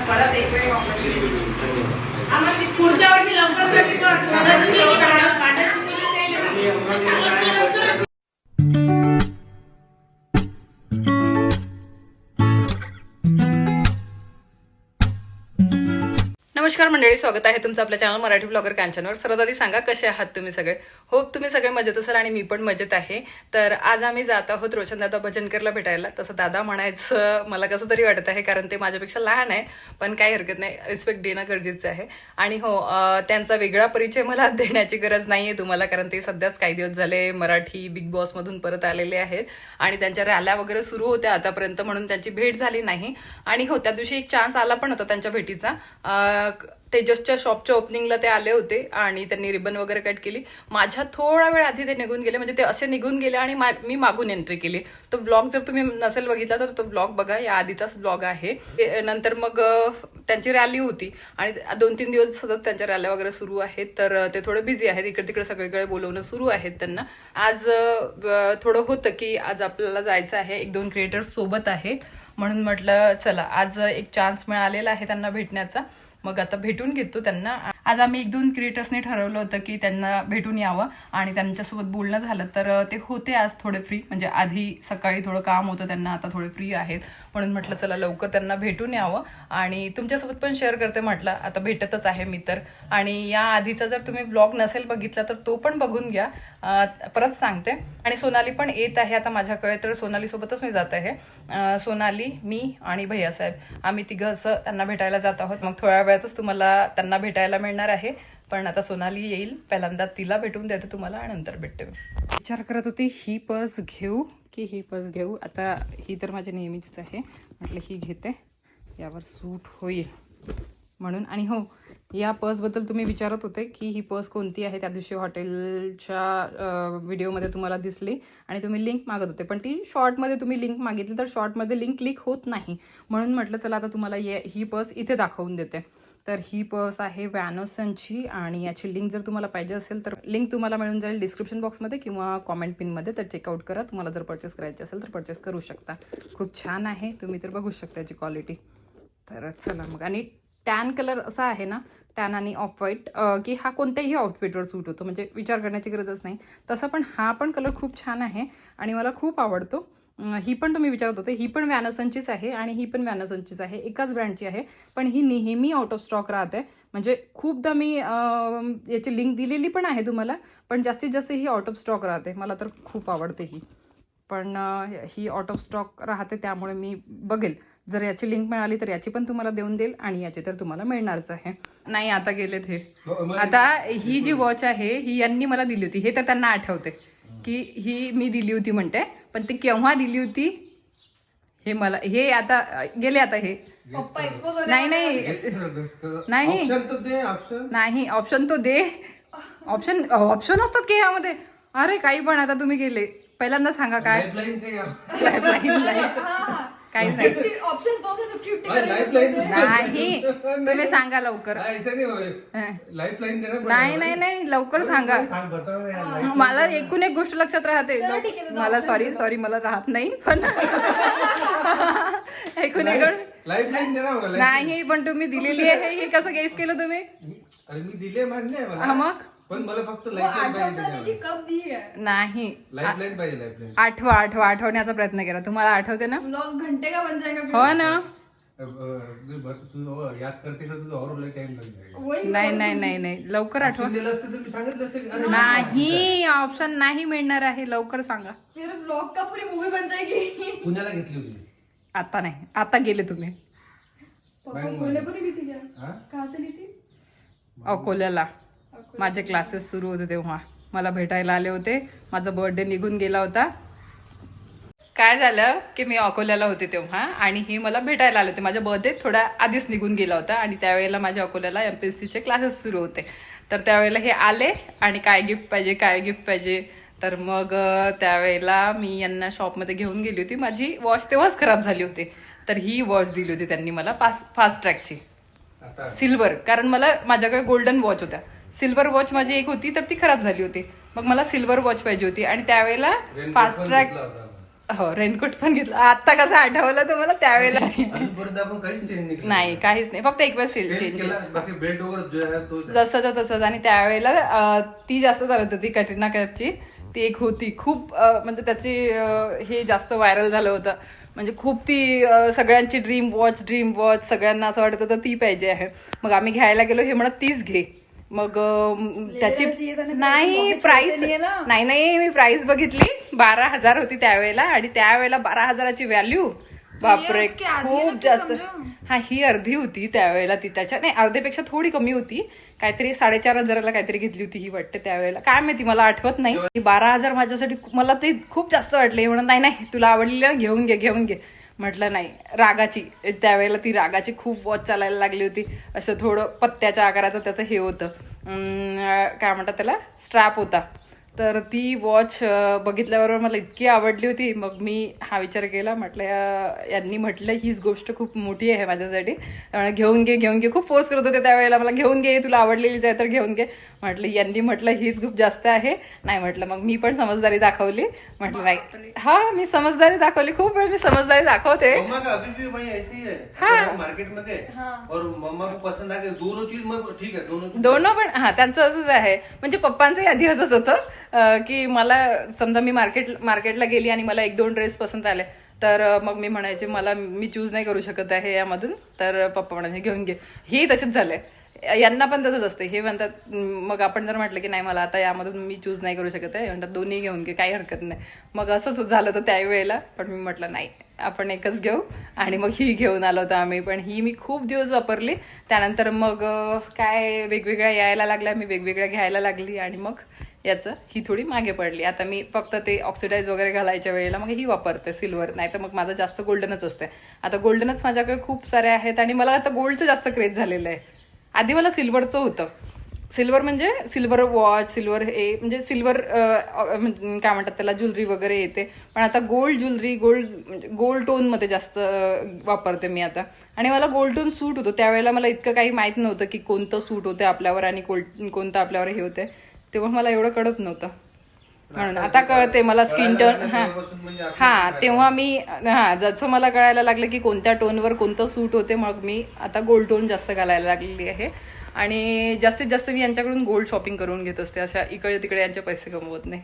परत एक वेळ आम्हाला पुढच्या वर्षी लवकर नमस्कार मंडळी, स्वागत आहे तुमचं आपल्या चॅनल मराठी ब्लॉगर कांचनवर. सर्वात आधी सांगा कसे आहात तुम्ही सगळे. होप तुम्ही सगळे मजेत असाल आणि मी पण मजेत आहे. तर आज आम्ही जात आहोत रोशन दादा भजनकरला भेटायला. तसं दादा म्हणायचं मला कसं तरी वाटत आहे, कारण ते माझ्यापेक्षा लहान आहे, पण काही हरकत नाही, रिस्पेक्ट देणं गरजेचं आहे. आणि हो, त्यांचा वेगळा परिचय मला देण्याची गरज नाहीये तुम्हाला, कारण ते सध्याच काही दिवस झाले मराठी बिग बॉस मधून परत आलेले आहेत आणि त्यांच्या रॅल्या वगैरे सुरू होत्या आतापर्यंत, म्हणून त्यांची भेट झाली नाही. आणि हो, त्या दिवशी एक चान्स आला पण होता त्यांच्या भेटीचा. तेजसच्या शॉपच्या ओपनिंगला ते आले होते आणि त्यांनी रिबन वगैरे कट केली. माझ्या थोडा वेळ आधी ते निघून गेले, म्हणजे ते असे निघून गेले आणि मी मागून एंट्री केली. तो ब्लॉग जर तुम्ही नसेल बघितला तर तो ब्लॉग बघा, या आधीचाच ब्लॉग आहे. नंतर मग त्यांची रॅली होती आणि 2-3 दिवस सतत त्यांच्या रॅल्या वगैरे सुरू आहेत, तर ते थोडे बिझी आहेत. इकडे तिकडे सगळीकडे बोलवणं सुरू आहेत त्यांना. आज थोडं होतं की आज आपल्याला जायचं आहे, 1-2 क्रिएटर्स सोबत आहेत, म्हणून म्हटलं चला आज एक चान्स मिळालेला आहे त्यांना भेटण्याचा. मग आता भेटून घेतो त्यांना. आज आम्ही 1-2 क्रिएटर्सने ठरवलं होतं की त्यांना भेटून यावं आणि त्यांच्यासोबत बोलणं झालं, तर ते होते आज थोडे फ्री. म्हणजे आधी सकाळी थोडं काम होतं त्यांना, आता थोडे फ्री आहेत, म्हणून म्हटलं चला लवकर त्यांना भेटून यावं आणि तुमच्यासोबत पण शेअर करते. म्हटलं आता भेटतच आहे मी तर. आणि या आधीचा जर तुम्ही ब्लॉग नसेल बघितला तर तो पण बघून घ्या, परत सांगते. आणि सोनाली पण येत आहे आता माझ्याकडे, तर सोनाली सोबतच मी जात आहे. सोनाली, मी आणि भैयासाहेब आम्ही तिघं असं त्यांना भेटायला जात आहोत. मग थोड्या वेळातच तुम्हाला त्यांना भेटायला मिळणार आहे. पण आता सोनाली येईल, पहिल्यांदा तिला भेटून देते तुम्हाला आणि नंतर भेटते. विचार करत होती ही पर्स घेऊ की ही पर्स घेऊ. आता ही तर माझ्या नेहमीचीच आहे, म्हटलं ही घेते, यावर सूट होईल म्हणून. आणि हो, या पर्सबद्दल तुम्ही विचारत होते की ही पर्स कोणती आहे. त्या दिवशी हॉटेलच्या व्हिडिओमध्ये तुम्हाला दिसली आणि तुम्ही लिंक मागत होते, पण ती शॉर्टमध्ये तुम्ही लिंक मागितली, तर शॉर्टमध्ये लिंक क्लिक होत नाही, म्हणून म्हटलं चला आता तुम्हाला ही पर्स इथे दाखवून देते. तर ही पर्स आहे व्हॅनोसनची आणि याची लिंक जर तुम्हाला पाहिजे असेल तर लिंक तुम्हाला मिळून जाईल डिस्क्रिप्शन बॉक्समध्ये किंवा कॉमेंट पिनमध्ये. तर चेकआउट करा, तुम्हाला जर परचेस करायची असेल तर परचेस करू शकता. खूप छान आहे, तुम्ही तर बघू शकता याची क्वालिटी. तर चला मग. आणि टॅन कलर असा आहे ना, टॅन आणि ऑफ व्हाईट, की हा कोणत्याही आउटफिटवर सूट होतो, म्हणजे विचार करण्याची गरजच नाही. तसं पण हा पण कलर खूप छान आहे आणि मला खूप आवडतो. ही पण तुम्ही विचारत होते, ही पण व्हॅनोसनचीच आहे आणि ही पण व्हॅनोसनचीच आहे, एकाच ब्रँडची आहे, पण ही नेहमी आउट ऑफ स्टॉक राहते. म्हणजे खूपदा मी याची लिंक दिलेली पण आहे तुम्हाला, पण जास्तीत जास्त ही आउट ऑफ स्टॉक राहते. मला तर खूप आवडते ही, पण ही आउट ऑफ स्टॉक राहते, त्यामुळे मी बघेल जर याची लिंक मिळाली तर याची पण तुम्हाला देऊन देईल आणि याची तर तुम्हाला मिळणारच आहे. नाही, आता गेलेत हे. आता ही जी वॉच आहे ही यांनी मला दिली होती, हे तर त्यांना आठवते की ही मी दिली होती म्हणते, पण ती केव्हा दिली होती हे मला, हे आता गेले. आता हे नाही नाही, ऑप्शन तो दे. ऑप्शन असतात की यामध्ये. अरे काही पण, आता तुम्ही गेले, पहिल्यांदा सांगा काय. काहीच नाही, तुम्ही सांगा लवकर. नाही, लवकर सांगा. मला एकूण एक गोष्ट लक्षात राहते. मला सॉरी मला राहत नाही, पण एकूण एक नाही, पण तुम्ही दिलेली आहे हे कसं गेस केलं तुम्ही. मग पण मला फक्त नाही, आठवण्याचा प्रयत्न केला. तुम्हाला आठवते ना, घंटे का बन जाएगा. हो ना. याद करते नाही, लवकर आठवा. नाही, ऑप्शन नाही मिळणार आहे, लवकर सांगा. फिर ब्लॉग का पूरी मूवी बन जाएगी. पुण्याला घेतली होती. आता नाही, आता गेले तुम्ही. पुणे पण ली थी क्या? कहाँ से ली थी? अकोल्याला माझे क्लासेस सुरू होते तेव्हा मला भेटायला आले होते. माझा बर्थडे निघून गेला होता. काय झालं की मी अकोल्याला होते तेव्हा आणि हे मला भेटायला आले होते. माझा बर्थडे थोडा आधीच निघून गेला होता आणि त्यावेळेला माझ्या अकोल्याला MPSCचे क्लासेस सुरू होते. तर त्यावेळेला हे आले आणि काय गिफ्ट पाहिजे. तर मग त्यावेळेला मी यांना शॉपमध्ये घेऊन गेली होती. माझी वॉच तेव्हाच खराब झाली होती, तर ही वॉच दिली होती त्यांनी मला, फास्ट ट्रॅकची सिल्वर. कारण मला माझ्याकडे गोल्डन वॉच होत्या, सिल्वर वॉच माझी एक होती तर ती खराब झाली होती. मग मला सिल्वर वॉच पाहिजे होती आणि त्यावेळेला फास्ट ट्रॅक हो रेनकोट पण घेतलं. आता कसं आठवलं तुम्हाला त्यावेळेला अजूनपर्यंत आपण काहीच चेंज नाही केलं. नाही काहीच नाही, फक्त एक वेळ Change चेंज केला, बाकी बेल्ट वगैरे जो आहे तोच आहे. जसंच तसंच. आणि त्यावेळेला ती जास्त चालत होती कटरीना कैफची. ती एक होती खूप म्हणजे त्याची हे जास्त व्हायरल झालं होतं. म्हणजे खूप ती सगळ्यांची ड्रीम वॉच सगळ्यांना असं वाटत होतं ती पाहिजे आहे. मग आम्ही घ्यायला गेलो, हे म्हणत तीच घे. मग त्याची नाही प्राइस नाही मी प्राइस बघितली 12,000 होती त्यावेळेला. आणि त्यावेळेला 12,000ची व्हॅल्यू बापरे खूप जास्त. हा ही अर्धी होती त्यावेळेला. ती त्याच्या नाही अर्धेपेक्षा थोडी कमी होती, काहीतरी 4,500ला काहीतरी घेतली होती ही वाटते त्यावेळेला. काय माहिती मला आठवत नाही. 12,000 माझ्यासाठी मला ते खूप जास्त वाटले. म्हणून नाही तुला आवडलेली ना घेऊन घे. म्हटलं नाही. रागाची त्यावेळेला ती रागाची खूप वॉच चालायला लागली होती. असं थोडं पत्त्याच्या आकाराचं त्याचं हे होतं, काय म्हणतात त्याला, स्ट्रॅप होता. तर ती वॉच बघितल्याबरोबर मला इतकी आवडली होती. मग मी हा विचार केला, म्हटलं यांनी म्हटलं हीच गोष्ट खूप मोठी आहे माझ्यासाठी, त्यामुळे घेऊन घे खूप फोर्स करत होते त्यावेळेला मला, घेऊन घे तुला आवडलेलीच आहे तर घेऊन घे. म्हटलं यांनी म्हटलं हीच खूप जास्त आहे. नाही म्हटलं. मग मी पण समजदारी दाखवली. म्हटलं नाही हा मी समजदारी दाखवली, खूप वेळ मी समजदारी दाखवते. मम्मा का अभी भी भाई ऐसे ही है. हाँ मार्केट में गए और मम्मा को पसंद आ गए दोनों चीज में. ठीक है दोनों पण. हा त्यांचं असंच आहे. म्हणजे पप्पांचंही आधी असंच होतं की मला समजा मी मार्केटला गेली आणि मला 1-2 ड्रेस पसंत आले तर मग मी म्हणायचे मी चूज नाही करू शकत आहे यामधून. तर पप्पा म्हणायचे घेऊन घे. हे तसेच झालंय. यांना पण तसंच असते. हे म्हणतात, मग आपण जर म्हटलं की नाही मला आता यामधून मी चूज नाही करू शकत आहे, म्हणतात दोन्ही घेऊन घे काही हरकत नाही. मग असंच झालं होतं त्यावेळेला. पण मी म्हटलं नाही आपण एकच घेऊ. आणि मग ही घेऊन आलो होतो आम्ही. पण ही मी खूप दिवस वापरली. त्यानंतर मग काय वेगवेगळ्या यायला लागल्या, मी वेगवेगळ्या घ्यायला लागली. आणि मग ही थोडी मागे पडली. आता मी फक्त ते ऑक्सिडाईज वगैरे घालायच्या वेळेला मग ही वापरते सिल्वर. नाही तर मग माझं जास्त गोल्डनच असते. आता गोल्डनच माझ्याकडे खूप सारे आहेत. आणि मला आता गोल्डचं जास्त क्रेज झालेलं आहे. आधी मला सिल्वरचं होतं. सिल्वर म्हणजे सिल्वर वॉच, सिल्वर हे म्हणजे सिल्वर काय म्हणतात त्याला, ज्वेलरी वगैरे येते. पण आता गोल्ड ज्वेलरी, गोल्ड टोनमध्ये जास्त वापरते मी आता. आणि मला गोल्ड टोन सूट होतो. त्यावेळेला मला इतकं काही माहीत नव्हतं की कोणतं सूट होते आपल्यावर आणि कोणतं आपल्यावर हे होते. तेव्हा मला एवढं कळत नव्हतं. म्हणून आता कळते मला स्किन टोन. हा तेव्हा मी जसं मला कळायला लागलं की कोणत्या टोनवर कोणतं सूट होते, मग मी आता गोल्ड टोन जास्त घालायला लागलेली आहे. आणि जास्तीत जास्त मी यांच्याकडून गोल्ड शॉपिंग करून घेत असते. अशा इकडे तिकडे यांचे पैसे कमवत नाही.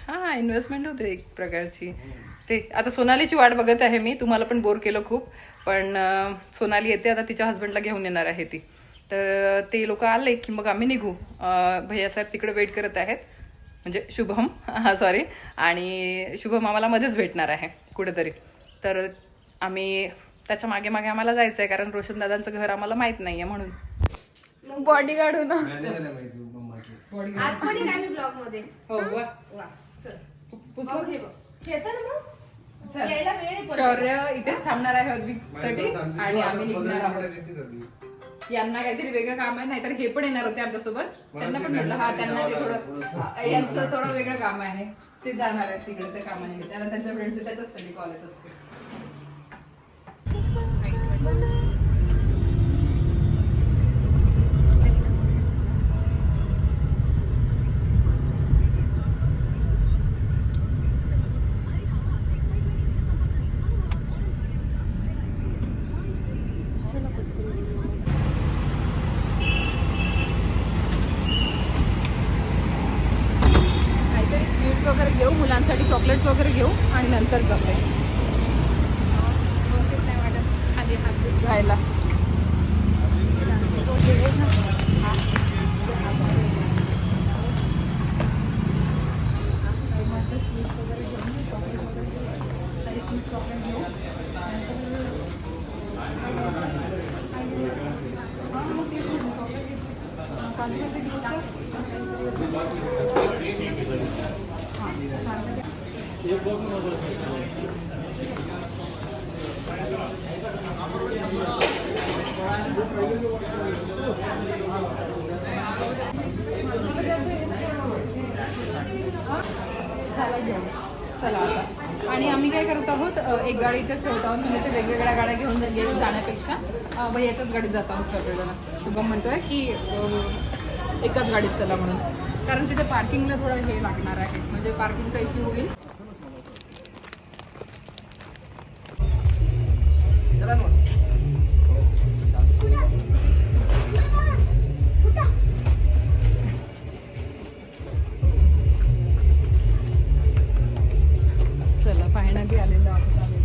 हा इन्व्हेस्टमेंट होते एक प्रकारची. ते आता सोनालीची वाट बघत आहे मी. तुम्हाला पण बोर केलं खूप. पण सोनाली येते आता, तिच्या हस्बंडला घेऊन येणार आहे ती. तर ते लोक आले की मग आम्ही निघू. भैया साहेब तिकडे वेट करत आहेत, म्हणजे शुभम सॉरी. आणि शुभम आम्हाला मध्येच भेटणार आहे कुठेतरी. तर आम्ही त्याच्या मागे आम्हाला जायचं आहे, कारण रोशन दादांचं घर आम्हाला माहित नाहीये म्हणून. बॉडीगार्ड होणार. शौर्य इथेच थांबणार आहे अद्विकसाठी आणि आम्ही निघणार आहोत. यांना काहीतरी वेगळं काम आहे, नाहीतर हे पण येणार होते आमच्यासोबत. त्यांना पण म्हटलं त्यांना ते थोडं यांचं थोडं वेगळं काम आहे, ते जाणार आहेत तिकडे त्या कामाने. त्याला त्यांच्या फ्रेंडचे त्याच्यासाठी कॉल येत असते. वगैरे घेऊ, मुलांसाठी चॉकलेट्स वगैरे घेऊ आणि नंतर जाते. नाही वाटत खाली हात घ्यायला. चला आता. आणि आम्ही काय करत आहोत, एक गाडी इथेच ठेवत आहोत. म्हणजे ते वेगवेगळ्या गाड्या घेऊन जाण्यापेक्षा भैयाच्याच गाडीत जात आहोत सगळेजण. शुभम म्हणतोय की एकाच गाडीत चला म्हणून, कारण तिथे पार्किंगला थोडं हे लागणार आहे, म्हणजे पार्किंगचा इश्यू होईल. चला मग. चला फायनली आलेलो आहोत आम्ही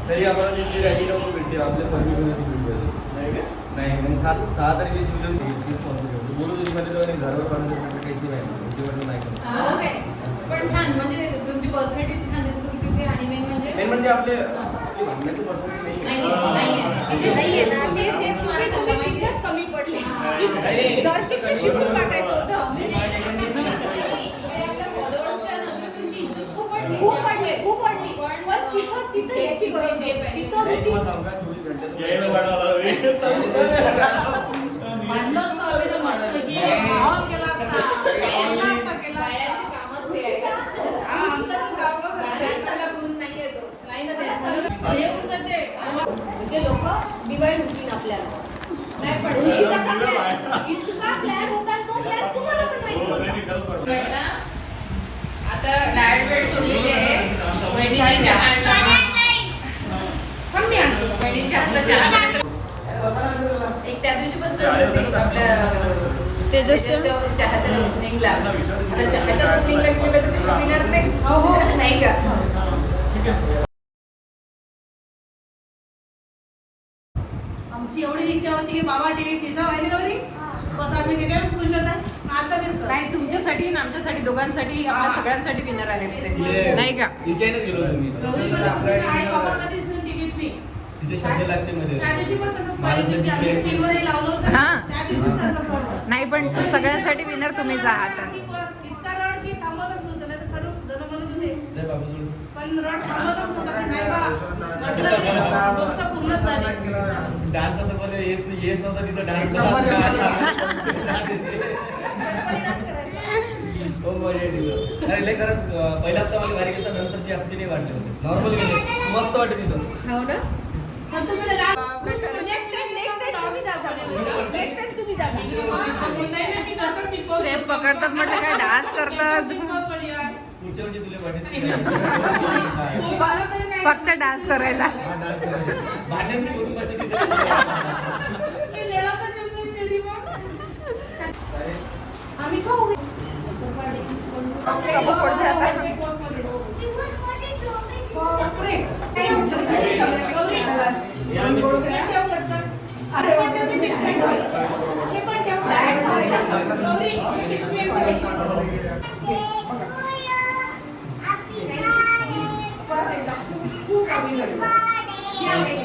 तरी आम्हाला तिथे राजीनामा भेटते आपल्या परमिशन नाही मग 6 तारखेची बोलू मध्ये घरावर काहीच नाही पण छान म्हणजे तुमची पर्सनॅलिटी छान दिसत होती तिथे आणि मेन म्हणजे आपले भांडण्याची पर्सनॅलिटी नाहीये ना तुम्ही तिथेच कमी पडले जरशी ते शिकून टाकायचं होतं खूप पडली पण तिथं याची गरज आहे तिथं म्हणजे लोक डिवाइड होतील आपल्याला नाही पण इतका प्लॅन होता तो प्लॅन तुम्हाला पण माहिती होता. आता डाएट वेट सोडलेली आहे वहिनीने चहा आणला वहिनीच्या हातचा चहा एक त्या दिवशी पण सोडली होती आपल्या तेजसच्या चहाच्या ओपनिंगला. आता चहाच्या ओपनिंगला गेलं तर चहा पिणार नाही नाही का. आमची एवढी इच्छा होती की बाबा टीव्ही दिसावं आहे ना गौरी बस आम्ही तिथे खुश होता आता नाही तुमच्यासाठी आणि आमच्यासाठी दोघांसाठी आपल्या सगळ्यांसाठी विनर आहेत ते नाही का. गौरी आई बाबा कधीच टीव्हीत नाही तिथे शब्द लागते मध्ये त्या दिवशी पण तसंच पाहिजे की आम्ही स्क्रीनवरही लावलं होतं त्या दिवशी पण तसंच होतं. नाही पण सगळ्यांसाठी विनर तुम्हीच आहात. आणि बस इतका रड की थांबतच नव्हतं नाही तर सर्व जण म्हणत होते पण रड थांबतच नव्हता की नाही बा म्हटलं की गोष्ट पूर्णच झाली. डान्स तर मध्ये येत नव्हता तिथं डान्स हो मजा येते. अरे लय खरंच पहिलाच तर मला भारी गेलं नंतरची हप्ती नाही वाटली होती नॉर्मल गेले मस्त वाटत तिथं. हो ना पण तुम्ही ते डान्स नेक्स्ट टाइम तुम्ही जा नाही नाही मी तसंच पिकवलं. ते पकडतात म्हटलं काय डान्स करतात पुढच्या वर्षी तुला वाटत मला तरी नाही फक्त डान्स करायला. भांडण मी करून पाहिजे तिथे मी लेडातच येऊन नाही तरी मग आम्ही खाऊ कबो पडते आता. बापरे. काय म्हटलं? गौरी, अरे वाटतं तुम्ही काय करता? हे पण ठेव. गौरी, पिशवी एक बघ. परत एकदा. खूप कमी झालं. या बाई.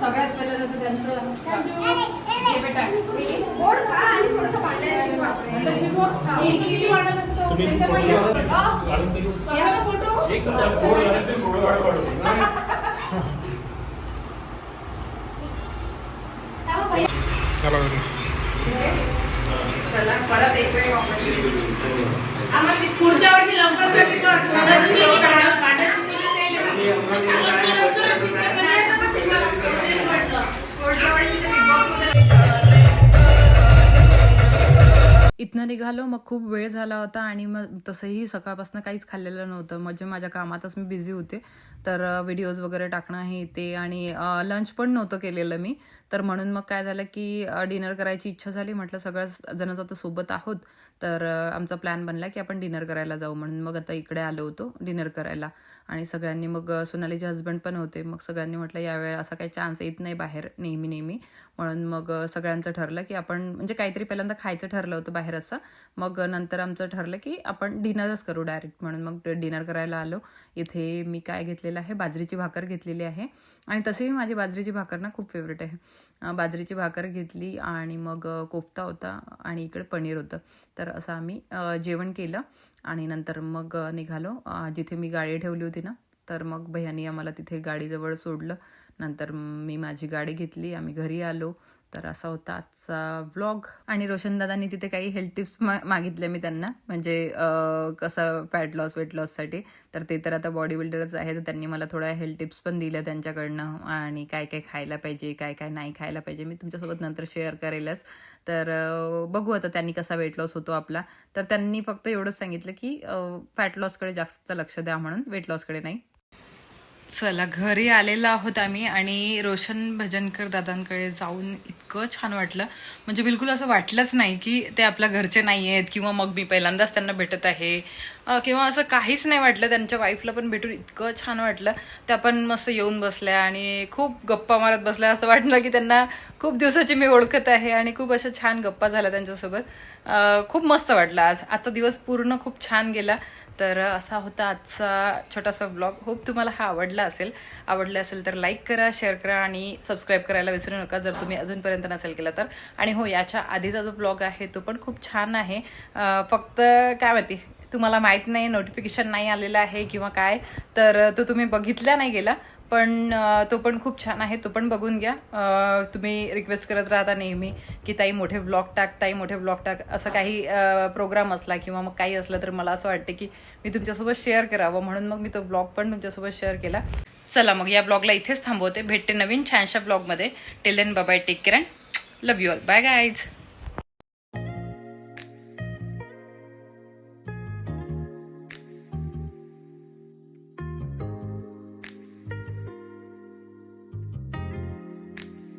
सगळ्यात पहिलं तर त्यांचं गोड खा आणि थोडंसं भांडायला शिकवा. मी किती भांडत असतो ते माहिती आहे. या ना फोटो. चला परत एक वेळ आम्हाला पुढच्या वर्षी लवकर इथनं निघालो मग खूप वेळ झाला होता आणि मग तसंही सकाळपासून काहीच खाल्लेलं नव्हतं म्हणजे माझ्या कामातच मी बिझी होते तर व्हिडिओज वगैरे टाकणं हे ते आणि लंच पण नव्हतं केलेलं मी तर म्हणून मग काय झालं की डिनर करायची इच्छा झाली म्हटलं सगळ्या जण आता सोबत आहोत तर आमचा प्लॅन बनला की आपण डिनर करायला जाऊ म्हणून मग आता इकडे आलो होतो डिनर करायला. आणि सगळ्यांनी मग सोनालीचे हस्बंड पण होते, मग सगळ्यांनी म्हटलं यावेळी असा काही चान्स येत नाही बाहेर नेहमी, म्हणून मग सगळ्यांचं ठरलं की आपण म्हणजे काहीतरी पहिल्यांदा खायचं ठरलं होतं बाहेर असं, मग नंतर आमचं ठरलं की आपण डिनरच करू डायरेक्ट, म्हणून मग डिनर करायला आलो. इथे मी काय घेतलेलं आहे, बाजरीची भाकर घेतलेली आहे आणि तशीही माझी बाजरीची भाकर ना खूप फेवरेट आहे. बाजरीची भाकर घेतली आणि मग कोफ्ता होता आणि इकडे पनीर होतं. तर असं आम्ही जेवण केलं आणि नंतर मग निघालो. जिथे मी गाडी ठेवली होती ना, तर मग भैयानी आम्हाला तिथे गाडीजवळ सोडलं. नंतर मी माझी गाडी घेतली, आम्ही घरी आलो. तर असा होता आजचा व्लॉग. आणि रोशनदादांनी तिथे काही हेल्थ टिप्स मागितले मी त्यांना, म्हणजे कसं फॅट लॉस वेट लॉससाठी. तर ते तर आता बॉडी बिल्डरच आहे, तर त्यांनी मला थोड्या हेल्थ टिप्स पण दिल्या त्यांच्याकडनं, आणि काय काय खायला पाहिजे काय काय नाही खायला पाहिजे मी तुमच्यासोबत नंतर शेअर करेलच. तर बघू आता त्यांनी कसा वेट लॉस होतो आपला. तर त्यांनी फक्त एवढंच सांगितलं की फॅट लॉसकडे जास्त लक्ष द्या म्हणून, वेट लॉसकडे नाही. चला घरी आलेलो आहोत आम्ही आणि रोशन भजनकर दादांकडे जाऊन इतकं छान वाटलं, म्हणजे बिलकुल असं वाटलंच नाही की ते आपल्या घरचे नाही आहेत किंवा मग मी पहिल्यांदाच त्यांना भेटत आहे किंवा असं काहीच नाही वाटलं. त्यांच्या वाईफला पण भेटून इतकं छान वाटलं. त्या पण मस्त येऊन बसल्या आणि खूप गप्पा मारत बसल्या. असं वाटलं की त्यांना खूप दिवसाची मी ओळखत आहे आणि खूप अशा छान गप्पा झाल्या त्यांच्यासोबत. खूप मस्त वाटलं. आजचा दिवस पूर्ण खूप छान गेला. तर असा होता आजचा छोटासा ब्लॉग. होप तुम्हाला हा आवडला असेल तर लाईक करा, शेअर करा आणि सबस्क्राईब करायला विसरू नका जर तुम्ही अजूनपर्यंत नसेल केला तर. आणि हो, याच्या आधीचा जो ब्लॉग आहे तो पण खूप छान आहे. फक्त काय माहिती तुम्हाला माहीत नाही, नोटिफिकेशन नाही आलेलं आहे किंवा काय, तर तो तुम्ही बघितला नाही गेला, पण तो पण खूप छान आहे, तो पण बघून घ्या. तुम्ही रिक्वेस्ट करत राहता नेहमी की ताई मोठे ब्लॉग टाक, असं काही प्रोग्राम असला किंवा मग काही असलं तर मला असं वाटतं की मी तुमच्यासोबत शेअर करावं, म्हणून मग मी तो ब्लॉग पण तुमच्यासोबत शेअर केला. चला मग या ब्लॉगला इथेच थांबवते. भेटते नवीन छानशा ब्लॉगमध्ये. Till then bye bye, take care and love you all. Bye guys.